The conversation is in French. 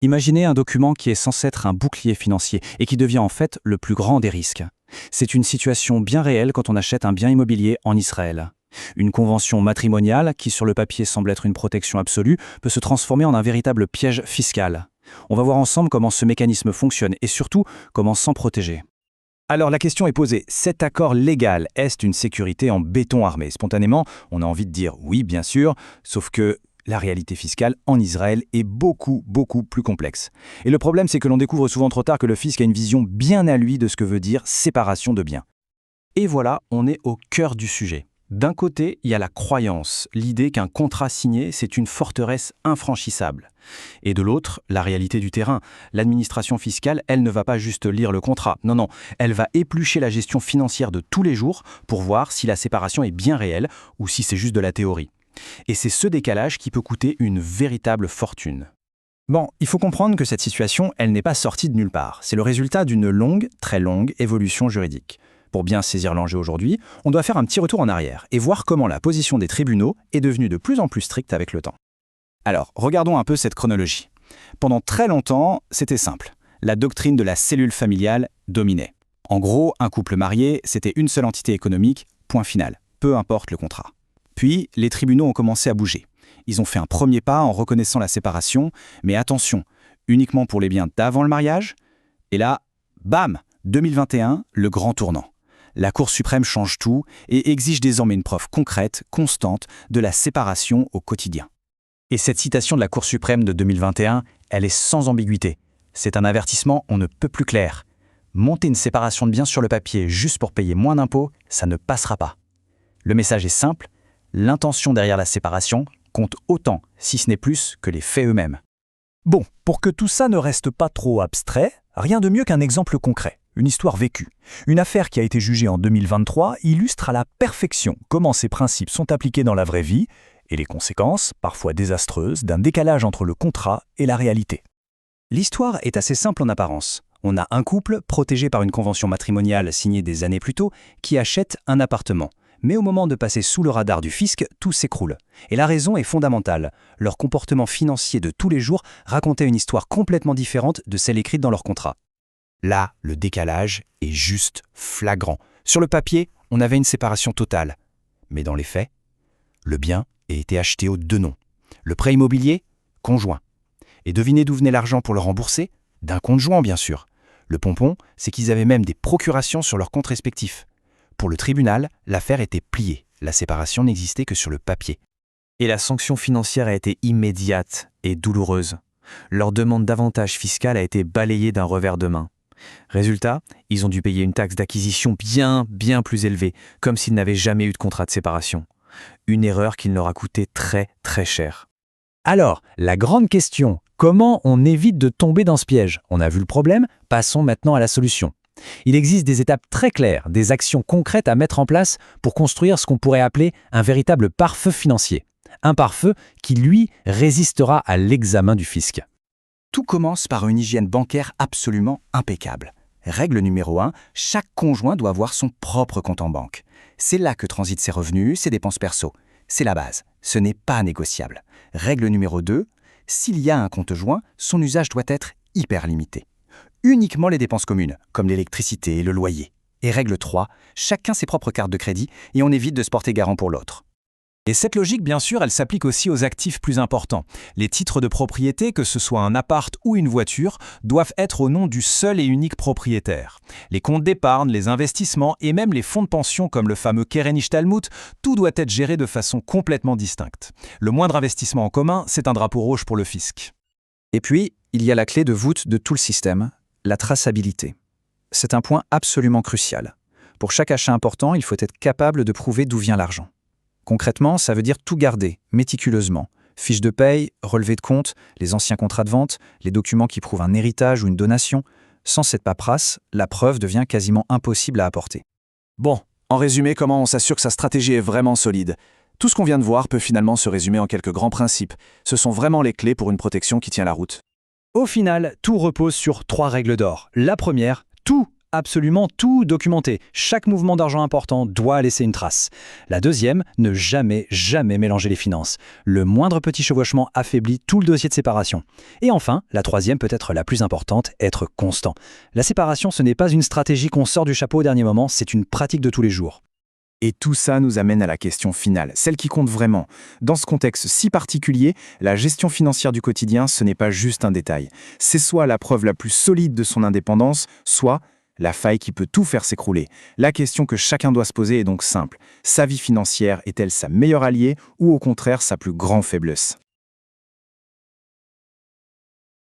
Imaginez un document qui est censé être un bouclier financier et qui devient en fait le plus grand des risques. C'est une situation bien réelle quand on achète un bien immobilier en Israël. Une convention matrimoniale, qui sur le papier semble être une protection absolue, peut se transformer en un véritable piège fiscal. On va voir ensemble comment ce mécanisme fonctionne et surtout comment s'en protéger. Alors la question est posée, cet accord légal est une sécurité en béton armé? Spontanément, on a envie de dire oui, bien sûr, sauf que la réalité fiscale en Israël est beaucoup plus complexe. Et le problème, c'est que l'on découvre souvent trop tard que le fisc a une vision bien à lui de ce que veut dire séparation de biens. Et voilà, on est au cœur du sujet. D'un côté, il y a la croyance, l'idée qu'un contrat signé, c'est une forteresse infranchissable. Et de l'autre, la réalité du terrain. L'administration fiscale, elle ne va pas juste lire le contrat. Non, elle va éplucher la gestion financière de tous les jours pour voir si la séparation est bien réelle ou si c'est juste de la théorie. Et c'est ce décalage qui peut coûter une véritable fortune. Bon, il faut comprendre que cette situation, elle n'est pas sortie de nulle part. C'est le résultat d'une longue, très longue évolution juridique. Pour bien saisir l'enjeu aujourd'hui, on doit faire un petit retour en arrière et voir comment la position des tribunaux est devenue de plus en plus stricte avec le temps. Alors, regardons un peu cette chronologie. Pendant très longtemps, c'était simple. La doctrine de la cellule familiale dominait. En gros, un couple marié, c'était une seule entité économique, point final, peu importe le contrat. Puis, les tribunaux ont commencé à bouger. Ils ont fait un premier pas en reconnaissant la séparation, mais attention, uniquement pour les biens d'avant le mariage. Et là, bam, 2021, le grand tournant. La Cour suprême change tout et exige désormais une preuve concrète, constante, de la séparation au quotidien. Et cette citation de la Cour suprême de 2021, elle est sans ambiguïté. C'est un avertissement on ne peut plus clair. Monter une séparation de biens sur le papier juste pour payer moins d'impôts, ça ne passera pas. Le message est simple, l'intention derrière la séparation compte autant, si ce n'est plus, que les faits eux-mêmes. Bon, pour que tout ça ne reste pas trop abstrait, rien de mieux qu'un exemple concret. Une histoire vécue. Une affaire qui a été jugée en 2023 illustre à la perfection comment ces principes sont appliqués dans la vraie vie et les conséquences, parfois désastreuses, d'un décalage entre le contrat et la réalité. L'histoire est assez simple en apparence. On a un couple, protégé par une convention matrimoniale signée des années plus tôt, qui achète un appartement. Mais au moment de passer sous le radar du fisc, tout s'écroule. Et la raison est fondamentale. Leur comportement financier de tous les jours racontait une histoire complètement différente de celle écrite dans leur contrat. Là, le décalage est juste flagrant. Sur le papier, on avait une séparation totale. Mais dans les faits, le bien a été acheté aux deux noms. Le prêt immobilier, conjoint. Et devinez d'où venait l'argent pour le rembourser? D'un conjoint, bien sûr. Le pompon, c'est qu'ils avaient même des procurations sur leurs comptes respectifs. Pour le tribunal, l'affaire était pliée. La séparation n'existait que sur le papier. Et la sanction financière a été immédiate et douloureuse. Leur demande d'avantage fiscal a été balayée d'un revers de main. Résultat, ils ont dû payer une taxe d'acquisition bien plus élevée, comme s'ils n'avaient jamais eu de contrat de séparation. Une erreur qui leur a coûté très cher. Alors, la grande question, comment on évite de tomber dans ce piège? On a vu le problème, passons maintenant à la solution. Il existe des étapes très claires, des actions concrètes à mettre en place pour construire ce qu'on pourrait appeler un véritable pare-feu financier. Un pare-feu qui, lui, résistera à l'examen du fisc. Tout commence par une hygiène bancaire absolument impeccable. Règle numéro 1, chaque conjoint doit avoir son propre compte en banque. C'est là que transitent ses revenus, ses dépenses perso. C'est la base, ce n'est pas négociable. Règle numéro 2, s'il y a un compte joint, son usage doit être hyper limité. Uniquement les dépenses communes, comme l'électricité et le loyer. Et règle 3, chacun ses propres cartes de crédit et on évite de se porter garant pour l'autre. Et cette logique, bien sûr, elle s'applique aussi aux actifs plus importants. Les titres de propriété, que ce soit un appart ou une voiture, doivent être au nom du seul et unique propriétaire. Les comptes d'épargne, les investissements et même les fonds de pension comme le fameux Keren Ishtalmut, tout doit être géré de façon complètement distincte. Le moindre investissement en commun, c'est un drapeau rouge pour le fisc. Et puis, il y a la clé de voûte de tout le système, la traçabilité. C'est un point absolument crucial. Pour chaque achat important, il faut être capable de prouver d'où vient l'argent. Concrètement, ça veut dire tout garder, méticuleusement. Fiches de paye, relevés de compte, les anciens contrats de vente, les documents qui prouvent un héritage ou une donation. Sans cette paperasse, la preuve devient quasiment impossible à apporter. Bon, en résumé, comment on s'assure que sa stratégie est vraiment solide? Tout ce qu'on vient de voir peut finalement se résumer en quelques grands principes. Ce sont vraiment les clés pour une protection qui tient la route. Au final, tout repose sur 3 règles d'or. La première, tout absolument tout documenter. Chaque mouvement d'argent important doit laisser une trace. La deuxième, ne jamais mélanger les finances. Le moindre petit chevauchement affaiblit tout le dossier de séparation. Et enfin, la troisième, peut-être la plus importante, être constant. La séparation, ce n'est pas une stratégie qu'on sort du chapeau au dernier moment, c'est une pratique de tous les jours. Et tout ça nous amène à la question finale, celle qui compte vraiment. Dans ce contexte si particulier, la gestion financière du quotidien, ce n'est pas juste un détail. C'est soit la preuve la plus solide de son indépendance, soit la faille qui peut tout faire s'écrouler. La question que chacun doit se poser est donc simple. Sa vie financière est-elle sa meilleure alliée ou au contraire sa plus grande faiblesse ?